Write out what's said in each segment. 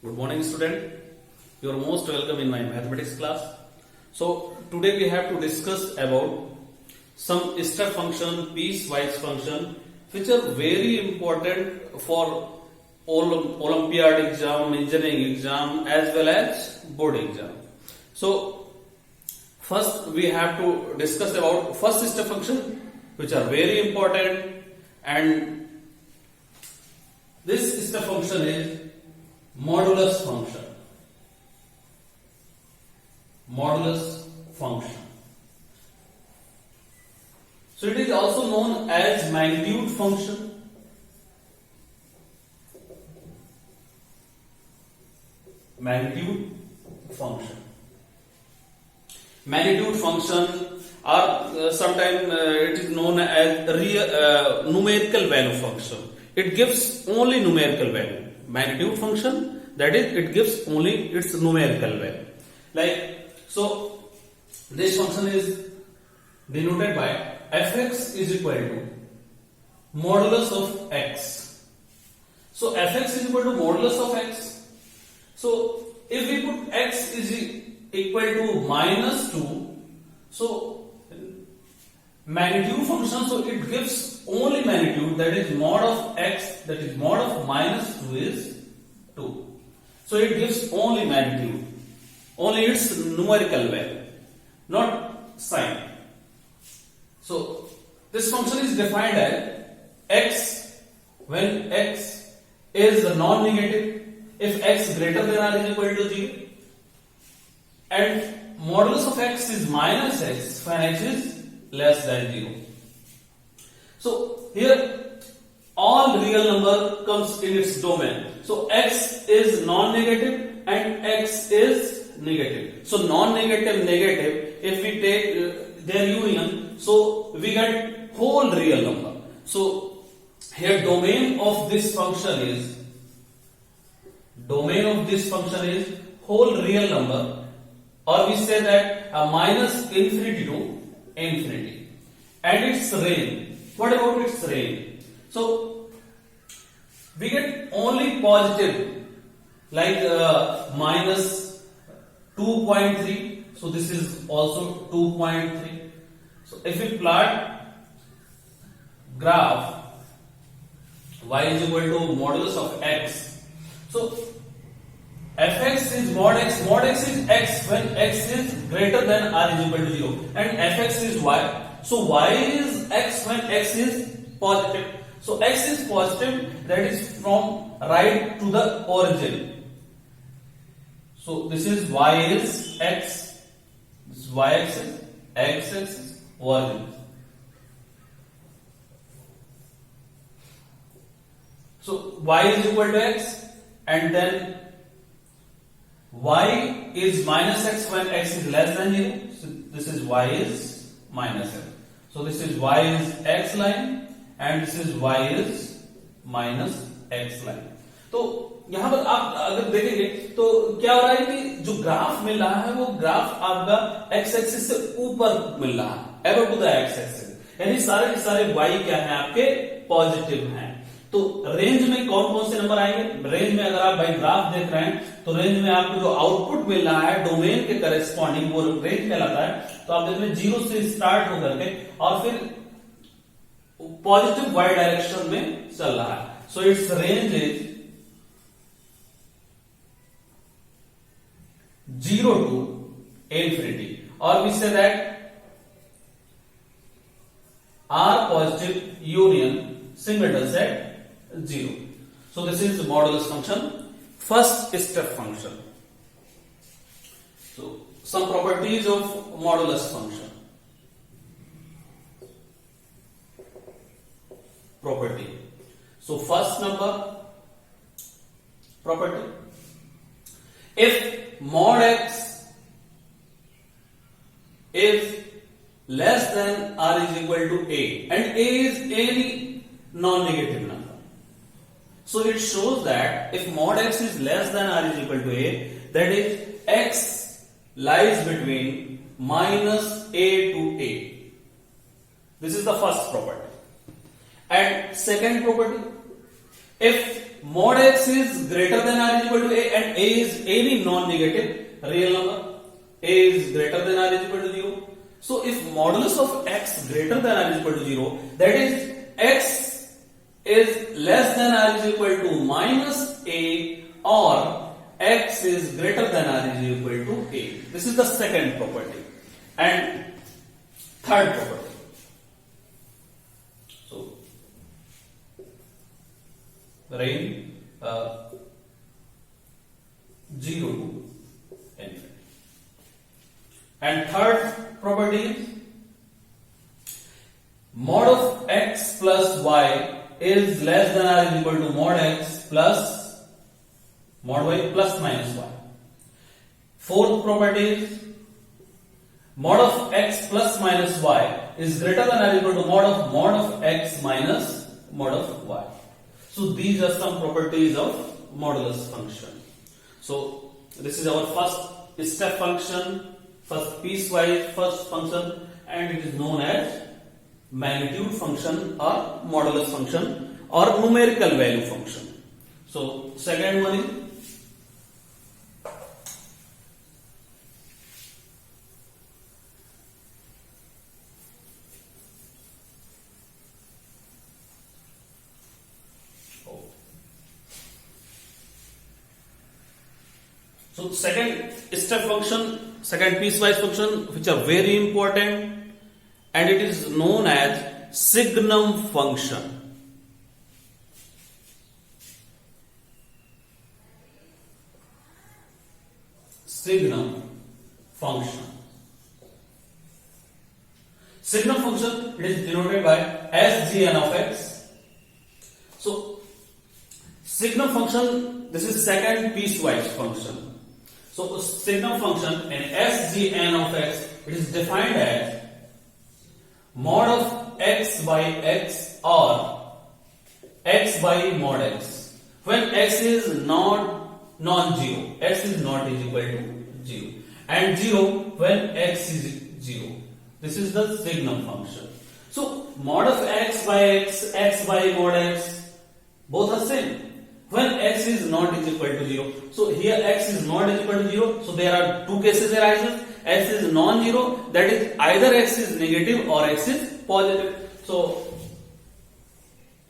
Good morning, student. You are most welcome in my mathematics class. So today we have to discuss about some step function, piecewise function, which are very important for Olympiad exam, engineering exam, as well as board exam. So first we have to discuss about first step function, which are very important, and this step function is modulus function. Modulus function. So it is also known as magnitude function. Magnitude function. Magnitude function, or sometimes it is known as numerical value function. It gives only numerical value. Magnitude function, that is, it gives only its numerical value. Like, so this function is denoted by fx is equal to modulus of x. So fx is equal to modulus of x. So if we put x is equal to minus 2, so magnitude function, so it gives only magnitude, that is mod of x, that is mod of minus 2 is 2. So it gives only magnitude, only its numerical value, not sign. So this function is defined as x when x is non-negative, if x greater than or is equal to 0, and modulus of x is minus x when x is less than 0. So here all real number comes in its domain. So x is non-negative and x is negative. So non-negative, negative, if we take their union, so we get whole real number. So here domain of this function is whole real number, or we say that minus infinity to infinity, and its range. What about its range? So we get only positive, like minus 2.3. So this is also 2.3. So if we plot graph y is equal to modulus of x, so fx is mod x. Mod x is x when x is greater than or is equal to 0, and fx is y. So y is x when x is positive. So x is positive, that is from right to the origin. So this is y is x, this is y axis, x axis, origin. So y is equal to x, and then y is minus x when x is less than 0. So this is y is minus x. So this is y is x line, and this is y is minus x line. तो यहां पर आप अगर देखेंगे तो क्या हो रहा है कि जो ग्राफ मिल रहा है वो ग्राफ आपका x एक्सिस से ऊपर मिल रहा है, ever to the x axis, यानी सारे के सारे y क्या है आपके पॉजिटिव हैं. तो रेंज में कौन कौन से नंबर आएंगे? रेंज में अगर आप भाई ग्राफ देख रहे हैं तो रेंज में आपको जो आउटपुट मिल रहा है डोमेन के करेस्पॉन्डिंग वो रेंज कहलाता है. तो आप देख रहे हैं 0 से स्टार्ट होकर के और फिर पॉजिटिव वाई डायरेक्शन में चल रहा है. So it's range is 0 to infinity, or we say that R positive union singletons at 0. So this is the modulus function, first step function. So some properties of modulus function. Property. So first number property. If mod x is less than or is equal to a, and a is any non-negative number, so it shows that if mod x is less than or is equal to a, that is x lies between minus a to a. This is the first property. And second property, if mod x is greater than or equal to a and a is any non-negative real number, a is greater than or equal to 0. So if modulus of x greater than or equal to 0, that is x is less than or is equal to minus a, or x is greater than or is equal to a. This is the second property. And third property. So range 0 to infinity. And third property is mod of x plus y is less than or is equal to mod x plus mod y plus minus y. Fourth property is mod of x plus minus y is greater than or equal to mod of x minus mod of y. So these are some properties of modulus function. So this is our first step function, first piecewise first function, and it is known as magnitude function or modulus function or numerical value function. So second one is second step function, second piecewise function, which are very important, and it is known as signum function. Signum function. Signum function, it is denoted by sgn of x. So signum function, this is second piecewise function. So signum function in sgn of x, it is defined as mod of x by x or x by mod x when x is not non-zero, x is not is equal to 0, and 0 when x is 0. This is the signum function. So mod of x by x, x by mod x, both are same when x is not is equal to 0. So here x is not is equal to 0. So there are two cases arises. X is non-zero, that is either x is negative or x is positive. So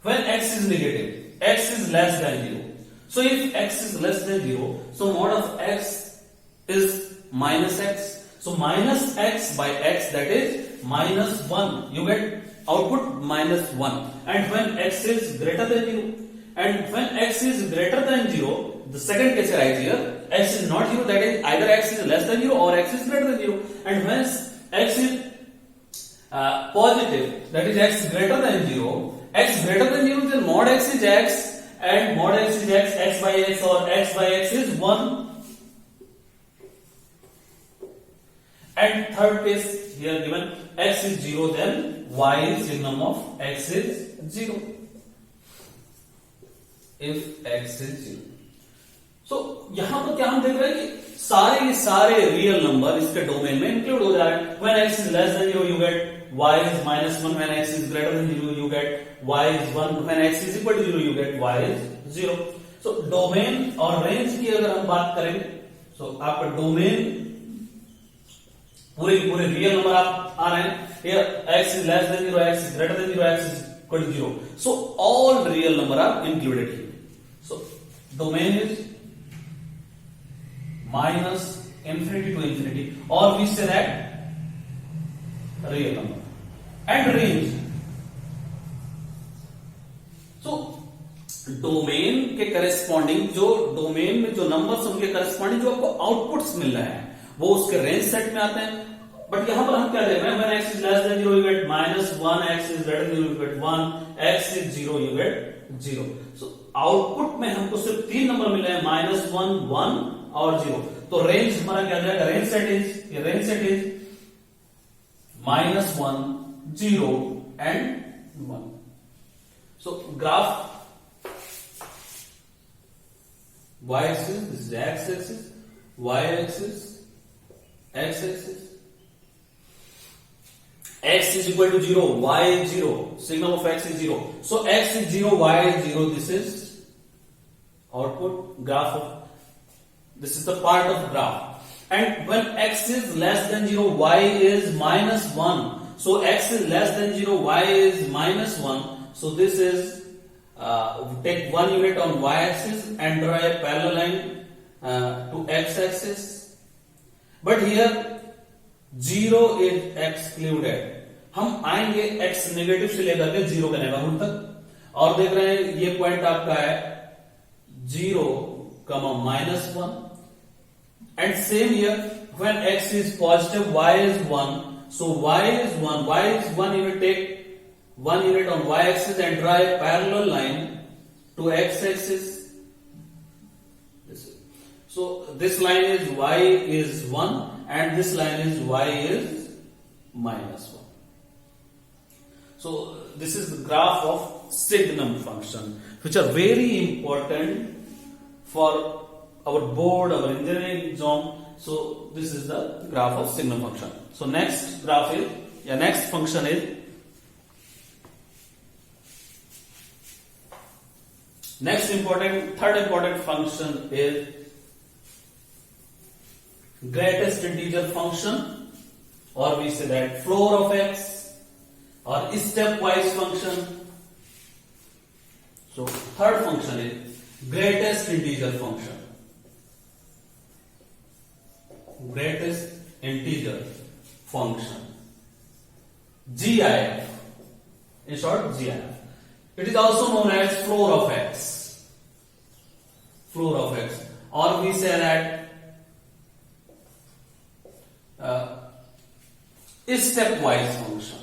when x is negative, x is less than 0. So if x is less than 0, so mod of x is minus x. So minus x by x, that is minus 1. You get output minus 1. And when x is greater than 0, and when x is greater than 0, the second case arises here. X is not 0, that is either x is less than 0 or x is greater than 0. And when x is positive, that is x greater than 0, x greater than 0, then mod x is x, and mod x is x, x by x or x by x is 1. And third case here given, x is 0, then y is signum of x is 0. If x is 0. So यहां पर क्या हम देख रहे हैं कि सारे के सारे रियल नंबर इसके डोमेन में इंक्लूड हो जा रहे हैं. When x is less than 0, you get y is minus 1. When x is greater than 0, you get y is 1. When x is equal to 0, you get y is 0. So domain और range की अगर हम बात करें, so आपका domain पूरे के पूरे रियल नंबर आप आ रहे हैं. Here x is less than 0, x is greater than 0, x is equal to 0. So all real number are included here. So domain is minus infinity to infinity, or we say that real number. And range. So domain के corresponding, जो domain में जो numbers उनके corresponding जो आपको outputs मिल रहे हैं वो उसके रेंज सेट में आते हैं. बट यहां पर हम क्या देख रहे हैं, when x is less than 0 you get -1, x is greater than 0 you get 1, x is 0 you get 0. So output में हमको सिर्फ 3 नंबर मिले हैं, -1, 1 और 0. तो रेंज हमारा क्या जाएगा, range set is -1, 0 and 1. So graph y-axis, this is x-axis, y-axis, x-axis. X is equal to 0, y is 0, signum of x is 0. So x is 0, y is 0, this is output graph of, this is the part of graph. And when x is less than 0, y is minus 1. So x is less than 0, y is minus 1. So this is, take 1 unit on y axis and draw a parallel line to x axis. But here 0 is excluded. हम आएंगे x negative से लेकर के 0 के neighbourhood तक और देख रहे हैं ये पॉइंट आपका है 0, -1. And same here, when x is positive, y is 1. So y is 1. Y is 1. You will take 1 unit on y axis and draw a parallel line to x axis. So this line is y is 1 and this line is y is -1. So this is the graph of signum function, which are very important for our board, our engineering exam. So this is the graph of signum function. So next graph is, next function is, third important function is greatest integer function, or we say that floor of x, or stepwise function. So third function is greatest integer function. Greatest integer function, GIF, in short GIF. It is also known as floor of x, or we say that stepwise function.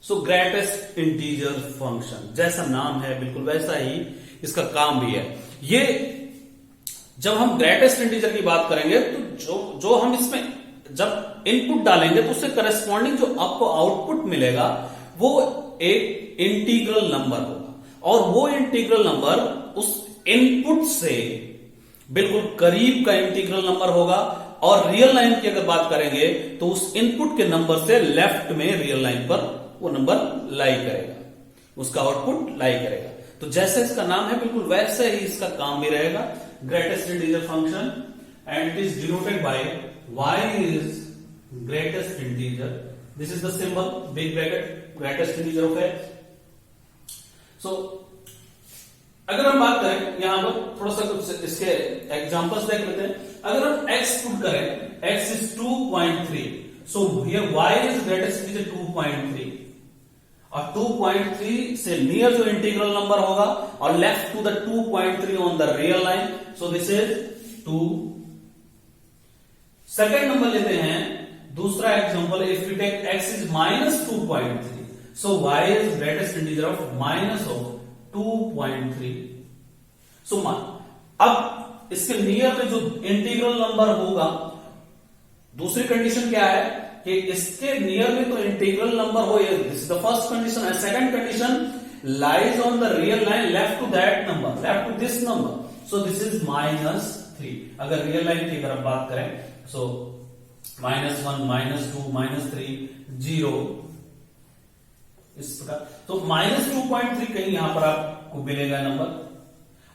So greatest integer function, जैसा नाम है बिल्कुल वैसा ही इसका काम भी है। ये जब हम ग्रेटेस्ट इंटीजर की बात करेंगे तो जो हम इसमें जब इनपुट डालेंगे तो उससे करस्पॉन्डिंग जो आपको आउटपुट मिलेगा वो एक इंटीग्रल नंबर होगा, और वो इंटीग्रल नंबर उस इनपुट से बिल्कुल करीब का इंटीग्रल नंबर होगा। और रियल लाइन की अगर बात करेंगे तो उस इनपुट के नंबर से लेफ्ट में रियल लाइन पर वो नंबर लाई करेगा, उसका आउटपुट लाई करेगा। तो जैसे इसका नाम है बिल्कुल वैसे ही इसका काम भी रहेगा, greatest integer function, and it is denoted by y is greatest integer, this is the symbol big bracket greatest integer of x। सो अगर हम बात करें यहां पर थोड़ा सा कुछ इसके एग्जांपल्स देख लेते हैं। अगर हम x पुट करें, x is 2.3, so here y is greatest integer 2.3, और 2.3 से नियर जो इंटीग्रल नंबर होगा और left to the 2.3 on the real line, so this is 2। Second number लेते हैं, दूसरा example, if you take x is -2.3, so y is greatest integer of -2.3। So अब इसके नियर में जो इंटीग्रल नंबर होगा, दूसरी कंडीशन क्या है कि इसके नियर में तो इंटीग्रल नंबर हो, this is the first condition. And second condition lies on the real line left to that number, left to this number, so this is -3। अगर रियल लाइन की अगर आप बात करें, सो -1, -2, -3, 0 इस प्रकार। तो -2.3 कहीं यहां पर आपको मिलेगा नंबर,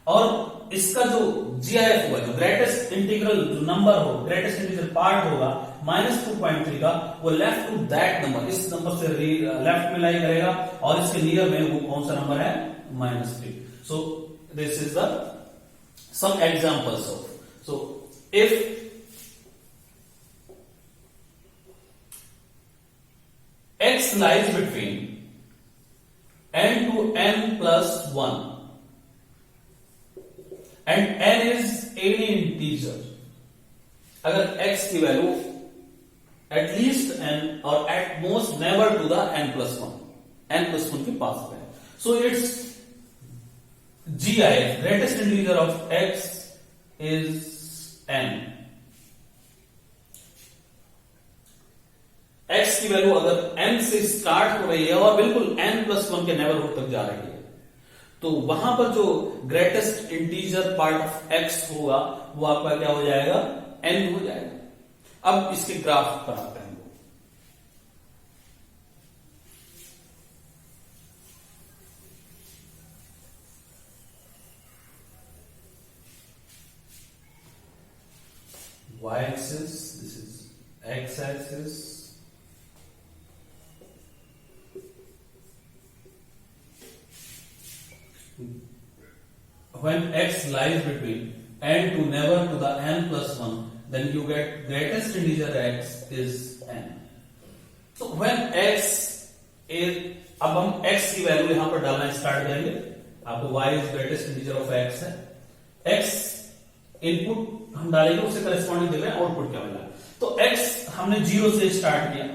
और इसका जो GIF होगा, जो ग्रेटेस्ट इंटीग्रल जो नंबर हो, ग्रेटेस्ट इंटीजर पार्ट होगा -2.3 का, वो लेफ्ट टू दैट नंबर, इस नंबर से लेफ्ट में लाई करेगा, और इसके नियर में वो कौन सा नंबर है, -3। So this is the some examples of, so if x lies between n to n plus 1 and n is any integer, अगर x की वैल्यू एटलीस्ट n और at most never to the n+1 के पास है, so it's GIF, greatest integer of x is n। x की value अगर n से start हो रही है और बिल्कुल n+1 के नेबरहुड तक जा रही है, तो वहां पर जो greatest integer part of x होगा वो आपका क्या हो जाएगा, n हो जाएगा। अब इसके ग्राफ पर आते हैं। y-axis, this is x-axis. When x lies between n to never to the n plus 1, then you get greatest integer x is n. So when x is, अब हम x की वैल्यू यहां पर डालना स्टार्ट करेंगे. आपको y is greatest integer of x है. x input हम डालेंगे, उससे करस्पॉन्डिंग देख रहे हैं आउटपुट क्या मिला. तो x हमने 0 से स्टार्ट किया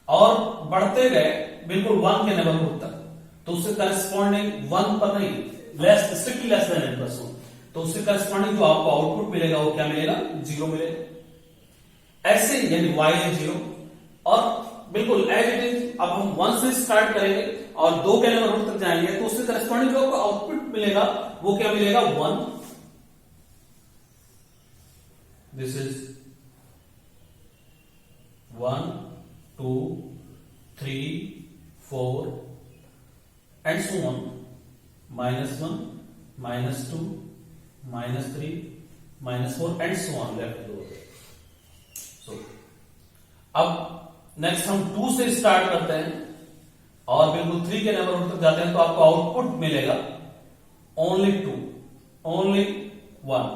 और बढ़ते गए बिल्कुल 1 के नेबरहुड तक, तो उससे करस्पॉन्डिंग 1 पर नहीं, less strictly less than n plus 1, तो उससे करस्पॉन्डिंग जो आपको आउटपुट मिलेगा वो क्या मिलेगा, 0 मिलेगा. ऐसे यानी y इज 0 और बिल्कुल एज इट इज अब हम 1 से स्टार्ट करेंगे और 2 के नेबरहुड तक जाएंगे, तो उससे करस्पॉन्डिंग जो आपको आउटपुट मिलेगा वो क्या मिलेगा, 1. This is 1 2 3 4 and so on, -1 -2 -3 -4 and so on left over. So अब नेक्स्ट हम 2 से स्टार्ट करते हैं और बिल्कुल 3 के नेबरहुड तक जाते हैं, तो आपको आउटपुट मिलेगा ओनली 2, ओनली 1.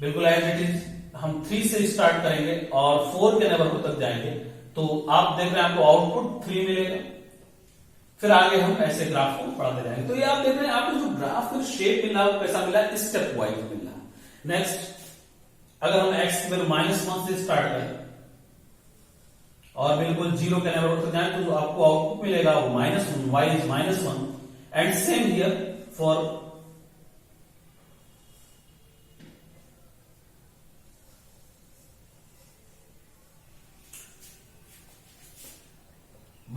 बिल्कुल एज इट इज हम 3 से स्टार्ट करेंगे और 4 के नेबरहुड तक जाएंगे, तो आप देख रहे हैं आपको आउटपुट 3 मिलेगा. फिर आगे हम ऐसे ग्राफ को पढ़ाते जाएंगे. तो ये आप देख रहे हैं आपको जो ग्राफ का शेप मिला वो कैसा मिला, स्टेप वाइज मिला. नेक्स्ट अगर हम x की वैल्यू -1 से स्टार्ट करें और बिल्कुल 0 के नेबरहुड तक जाए, तो आपको आउटपुट मिलेगा वो -1, y is -1. And same here for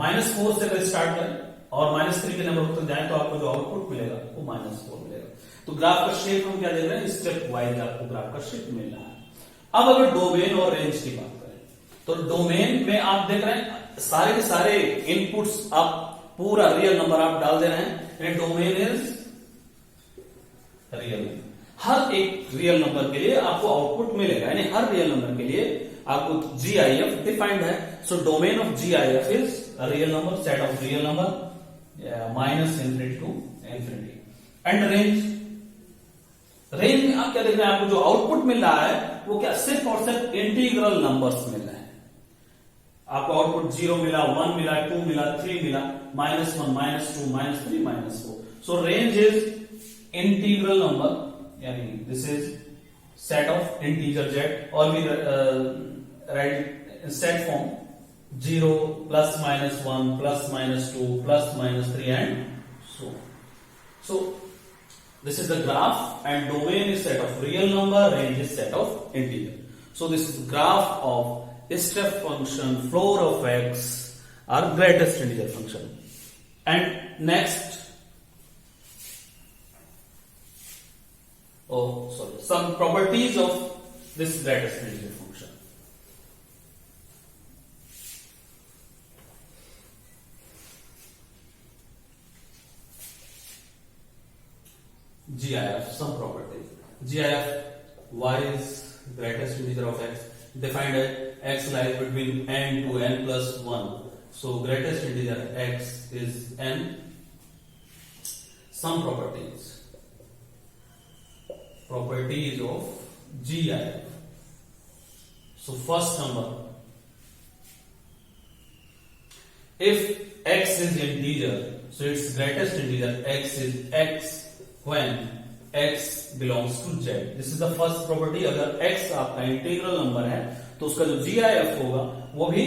-4 से अगर स्टार्ट करें और -3 के नेबरहुड तक जाए, तो आपको जो आउटपुट मिलेगा वो -4 मिलेगा. तो ग्राफ का शेप हम क्या देख रहे हैं, स्टेप वाइज आपको ग्राफ का शेप मिल रहा है. अब अगर डोमेन और रेंज की बात करें, तो डोमेन में आप देख रहे हैं सारे के सारे इनपुट्स आप पूरा रियल नंबर आप डाल दे रहे हैं. Domain is real. हर एक रियल नंबर के लिए आपको आउटपुट मिलेगा, यानी हर रियल नंबर के लिए आपको GIF डिफाइंड है. So domain of GIF is real number, set of real number -∞ to ∞. And range में आप क्या देख रहे हैं, आपको जो आउटपुट मिल रहा है वो क्या, सिर्फ और सिर्फ इंटीग्रल नंबर्स मिल रहे हैं. आपको आउटपुट 0 मिला, 1 मिला, 2 मिला, 3 मिला, -1 -2 -3 -4. So range is integral number, यानी this is set of integer z, और we write set form 0 +-1 +-2 +-3 and so. So this is the graph, and domain is set of real number, range is set of integer. So this is graph of step function, floor of x, or greatest integer function. And next, some properties of this greatest integer function. GIF, some properties. GIF, y is greatest integer of x, defined as x lies between n to n plus 1. So greatest integer x is n. Some properties. Properties of GIF. So first number, if x is integer, so its greatest integer x is x when x belongs to z. This is the first property. अगर x आपका integral number है तो उसका जो GIF होगा वो भी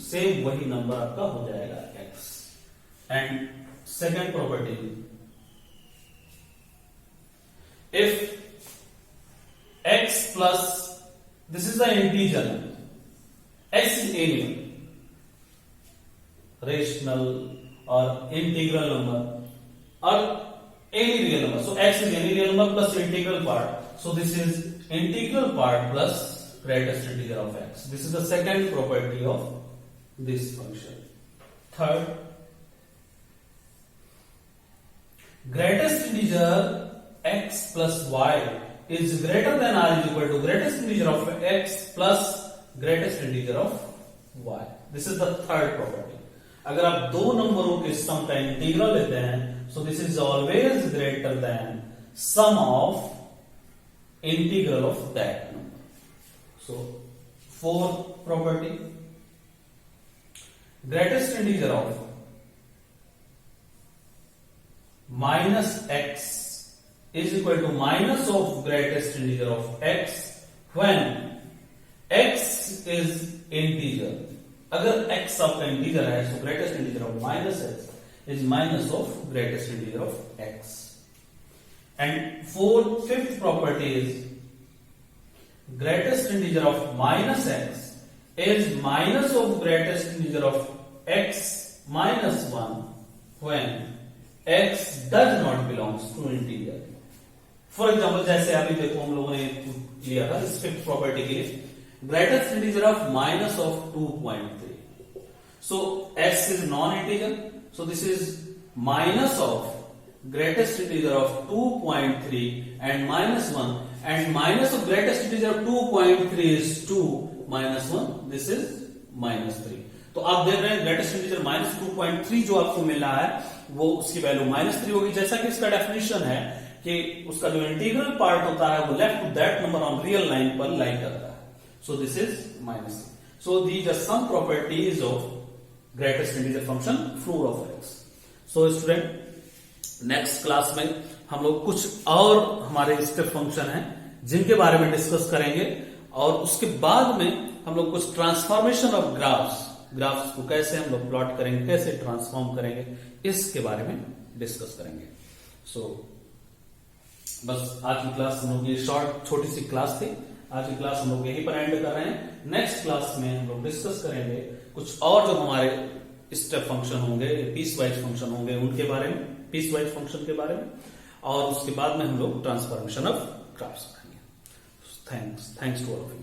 same वही नंबर आपका हो जाएगा x. And second property, if x plus, this is the integer, x is any rational or integral number or any real number. So x is any real number plus integral part. So this is integral part plus greatest integer of x. This is the second property of this function. Third, greatest integer x plus y is greater than or is equal to greatest integer of x plus greatest integer of y. This is the third property. अगर आप दो नंबरों के सम का integral लेते हैं, so this is always greater than sum of integral of that number. So fourth property, greatest integer of minus x is equal to minus of greatest integer of x when x is integer. अगर x आपका integer है, so greatest integer of minus x is minus of greatest integer of x. And fifth property is greatest integer of minus x is minus of greatest integer of x minus 1 when x does not belongs to integer. For example जैसे अभी देखो हम लोगों ने लिया था इस fifth property के लिए, greatest integer of minus of 2.3. So x is non integer, so this is minus of greatest integer of 2.3 and minus 1, and minus of greatest integer of 2.3 is 2 minus 1, this is minus 3. तो आप देख रहे हैं greatest integer minus 2.3 जो आपको मिल रहा है वो उसकी वैल्यू माइनस 3 होगी, जैसा कि इसका डेफिनेशन है कि उसका जो इंटीग्रल पार्ट होता है वो left to that number on real line पर लाई करता है. So this is minus 3. So these are some properties of greatest integer function floor of x. सो स्टूडेंट, नेक्स्ट क्लास में हम लोग कुछ और हमारे स्टेप फंक्शन हैं जिनके बारे में डिस्कस करेंगे, और उसके बाद में हम लोग कुछ ट्रांसफॉर्मेशन ऑफ ग्राफ्स को कैसे हम लोग प्लॉट करेंगे, कैसे ट्रांसफॉर्म करेंगे, इसके बारे में डिस्कस करेंगे. सो बस आज की क्लास हम लोग ये छोटी सी क्लास थी. आज की क्लास हम लोग यहीं पर एंड कर रहे हैं. नेक्स्ट क्लास में हम लोग डिस्कस करेंगे कुछ और जो हमारे स्टेप फंक्शन होंगे, पीस वाइज फंक्शन होंगे, उनके बारे में, पीस वाइज फंक्शन के बारे में, और उसके बाद में हम लोग ट्रांसफॉर्मेशन ऑफ ग्राफ्स करेंगे. Thanks to all of you.